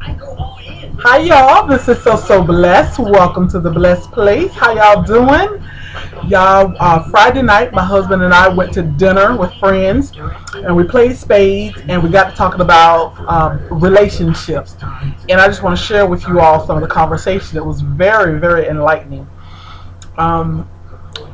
Hi y'all, this is So Blessed. Welcome to the Blessed Place. How y'all doing? Y'all, Friday night, my husband and I went to dinner with friends, and we played spades, and we got to talking about relationships. And I just want to share with you all some of the conversation. It was very, very enlightening. Um,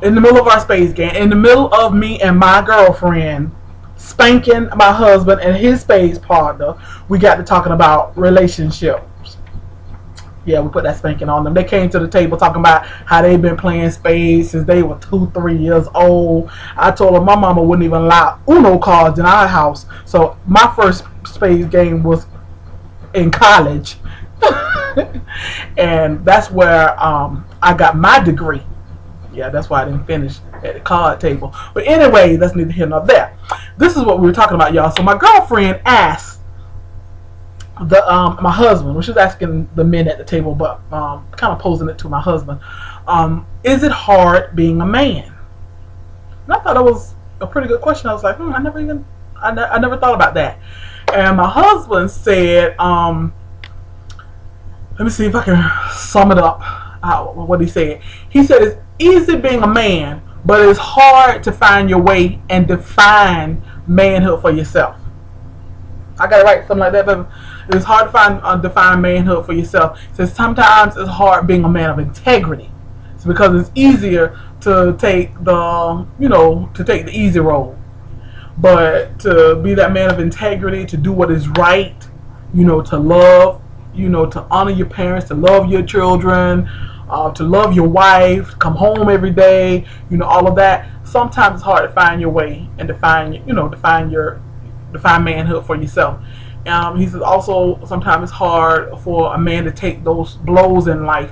in the middle of our spades game, in the middle of me and my girlfriend spanking my husband and his spades partner, we got to talking about relationships. Yeah, we put that spanking on them. They came to the table talking about how they've been playing spades since they were 2, 3 years old. I told them my mama wouldn't even allow Uno cards in our house. So my first spades game was in college. And that's where I got my degree. Yeah, that's why I didn't finish at the card table. But anyway, that's neither here nor there. This is what we were talking about, y'all. So my girlfriend asked my husband, well, she was asking the men at the table, but kind of posing it to my husband. Is it hard being a man? And I thought that was a pretty good question. I was like, I never thought about that. And my husband said, let me see if I can sum it up. What he said. He said it's easy being a man, but it's hard to find your way and define manhood for yourself. I got it right, something like that. But it's hard to find define manhood for yourself. So sometimes it's hard being a man of integrity. It's because it's easier to take the easy road. But to be that man of integrity, to do what is right, to love, to honor your parents, to love your children, to love your wife, to come home every day, all of that. Sometimes it's hard to find your way and define manhood for yourself. He says also sometimes it's hard for a man to take those blows in life,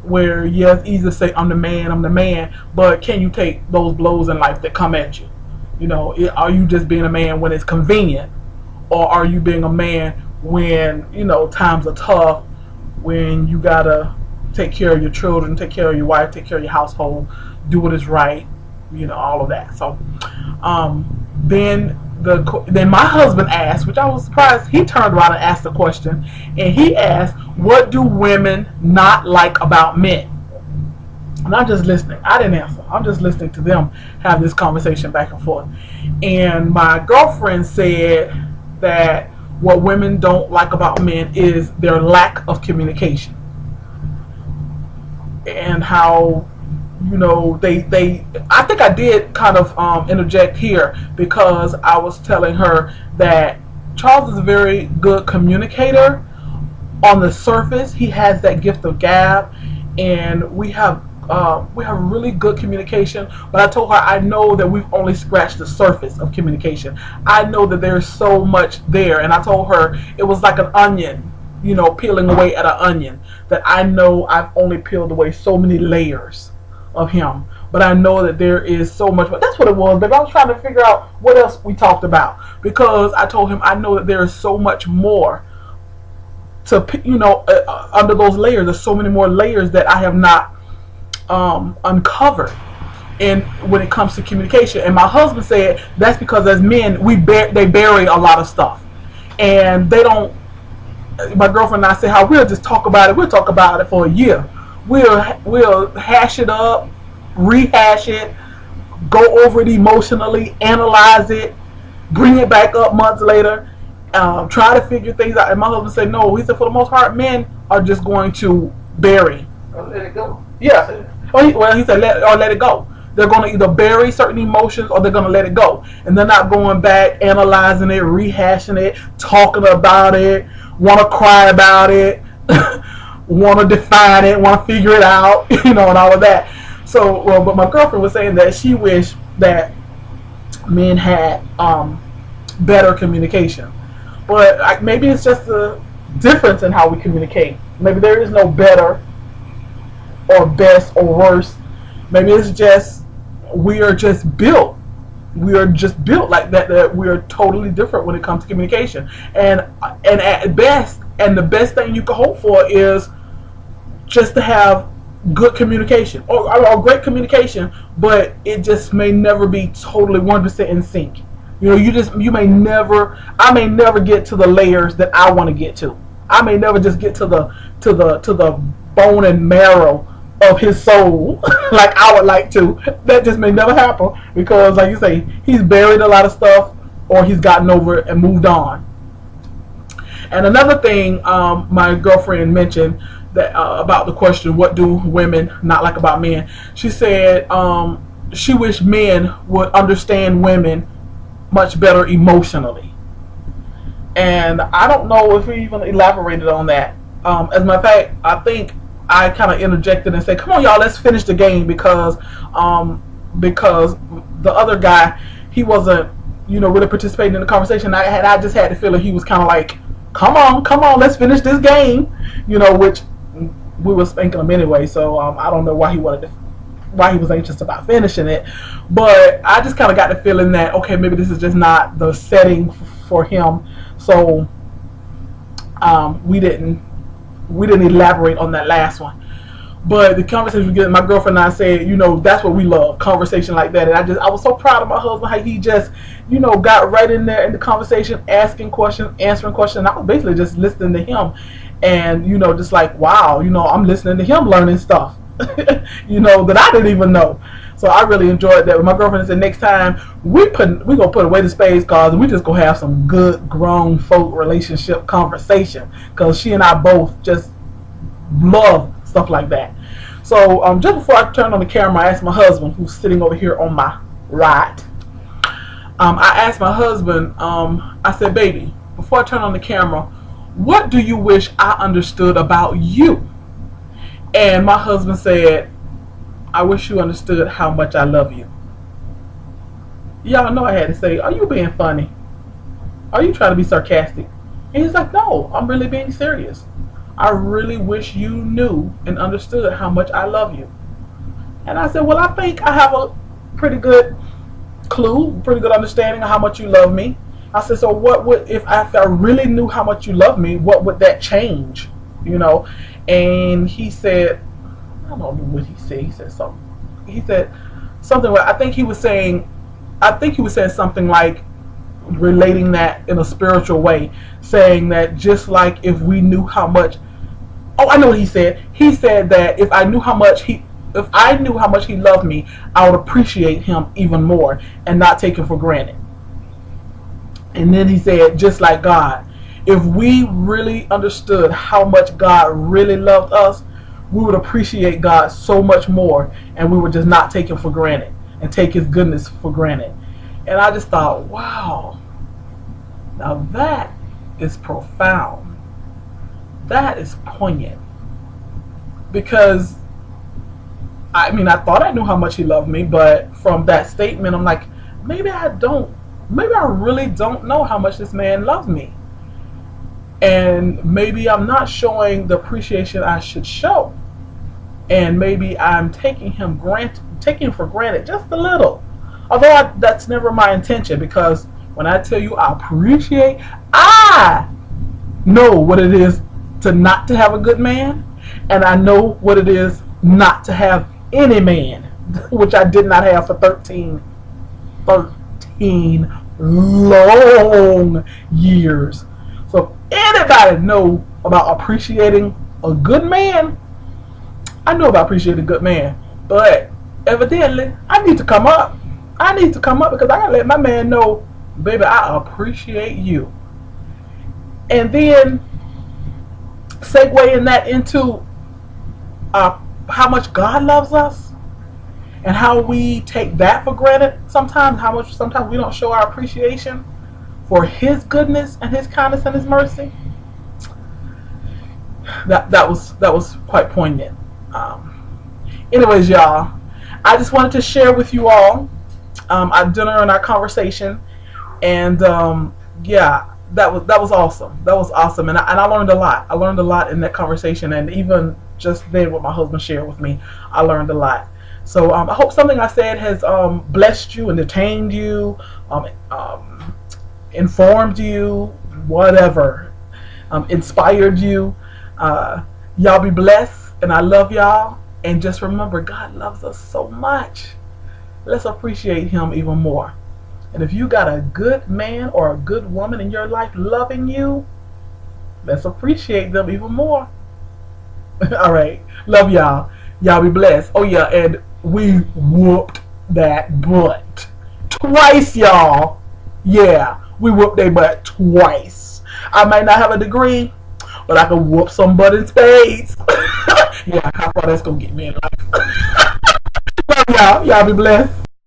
where it's easy to say I'm the man, but can you take those blows in life that come at you? Are you just being a man when it's convenient, or are you being a man when times are tough, when you gotta take care of your children, take care of your wife, take care of your household, do what is right, all of that. So then my husband asked, which I was surprised, he turned around and asked the question, and he asked, what do women not like about men? And I'm just listening. I didn't answer. I'm just listening to them have this conversation back and forth. And my girlfriend said that what women don't like about men is their lack of communication. And how I think I did kind of interject here, because I was telling her that Charles is a very good communicator. On the surface, he has that gift of gab, and we have really good communication. But I told her I know that we've only scratched the surface of communication. I know that there's so much there, and I told her it was like an onion, peeling away at an onion, that I know I've only peeled away so many layers of him, but I know that there is so much. But that's what it was. But I was trying to figure out what else we talked about, because I told him I know that there is so much more to under those layers. There's so many more layers that I have not uncovered. And when it comes to communication, and my husband said that's because as men they bury a lot of stuff, and they don't. My girlfriend and I said how we'll just talk about it. We'll talk about it for a year. We'll hash it up, rehash it, go over it emotionally, analyze it, bring it back up months later, try to figure things out. And my husband said no. He said for the most part, men are just going to bury. Let it go. Yeah. He said let it go. They're going to either bury certain emotions or they're going to let it go. And they're not going back, analyzing it, rehashing it, talking about it, want to cry about it, want to define it, want to figure it out, and all of that. So, but my girlfriend was saying that she wished that men had better communication. But maybe it's just a difference in how we communicate. Maybe there is no better or best or worse. Maybe it's just we are just built. We are just built like that. That we are totally different when it comes to communication. And at best, and the best thing you can hope for is just to have good communication or great communication, but it just may never be totally 100% in sync. I may never get to the layers that I want to get to. I may never just get to the bone and marrow of his soul like I would like to. That just may never happen because, like you say, he's buried a lot of stuff or he's gotten over it and moved on. And another thing my girlfriend mentioned that about the question, what do women not like about men? She said she wished men would understand women much better emotionally. And I don't know if we even elaborated on that. As a matter of fact, I think I kind of interjected and said, "Come on, y'all, let's finish the game," because the other guy, he wasn't, really participating in the conversation. I just had the feeling he was kind of like, "Come on, let's finish this game," which we were spanking him anyway. So I don't know why he was anxious about finishing it, but I just kind of got the feeling that, okay, maybe this is just not the setting for him. So we didn't elaborate on that last one. But the conversation we get, my girlfriend and I said, that's what we love, conversation like that. And I was so proud of my husband, how he just, got right in there in the conversation, asking questions, answering questions. And I was basically just listening to him, and just like, wow, I'm listening to him learning stuff, that I didn't even know. So I really enjoyed that. My girlfriend said next time we gonna put away the spades cards and we just gonna have some good grown folk relationship conversation, because she and I both just love stuff like that. So just before I turned on the camera, I asked my husband, who's sitting over here on my right. I asked my husband, I said, "Baby, before I turn on the camera, what do you wish I understood about you?" And my husband said, "I wish you understood how much I love you." Y'all know I had to say, "Are you being funny? Are you trying to be sarcastic?" And he's like, "No, I'm really being serious. I really wish you knew and understood how much I love you." And I said, "Well, I think I have a pretty good clue, pretty good understanding of how much you love me." I said, "So what would, if I really knew how much you love me, what would that change?" And he said, I don't know what he said. He said something. He said something. I think he was saying something like relating that in a spiritual way, saying that just like if we knew how much. Oh, I know what he said. He said that if I knew how much he loved me, I would appreciate him even more and not take him for granted. And then he said, just like God, if we really understood how much God really loved us, we would appreciate God so much more, and we would just not take him for granted and take his goodness for granted. And I just thought, wow, now that is profound. That is poignant. Because, I thought I knew how much he loved me, but from that statement, I'm like, maybe I really don't know how much this man loves me. And maybe I'm not showing the appreciation I should show. And maybe I'm taking him for granted just a little. Although that's never my intention, because when I tell you I appreciate, I know what it is not to have a good man, and I know what it is not to have any man, which I did not have for 13 long years. So if anybody know about appreciating a good man, I know about appreciating a good man. But evidently, I need to come up. Because I gotta let my man know, baby, I appreciate you. And then segueing that into how much God loves us and how we take that for granted sometimes, sometimes we don't show our appreciation for his goodness and his kindness and his mercy. That was quite poignant. Anyways, y'all, I just wanted to share with you all our dinner and our conversation, and yeah, that was awesome. That was awesome, and I learned a lot. I learned a lot in that conversation, and even just then, what my husband shared with me, I learned a lot. So I hope something I said has blessed you, entertained you, informed you, whatever, inspired you. Y'all be blessed, and I love y'all. And just remember, God loves us so much. Let's appreciate him even more. And if you got a good man or a good woman in your life loving you, let's appreciate them even more. All right. Love y'all. Y'all be blessed. Oh, yeah. And we whooped that butt. Twice, y'all. Yeah. We whooped their butt twice. I might not have a degree, but I can whoop some butt in spades. Yeah. How far that's going to get me in life. Love y'all. Y'all be blessed.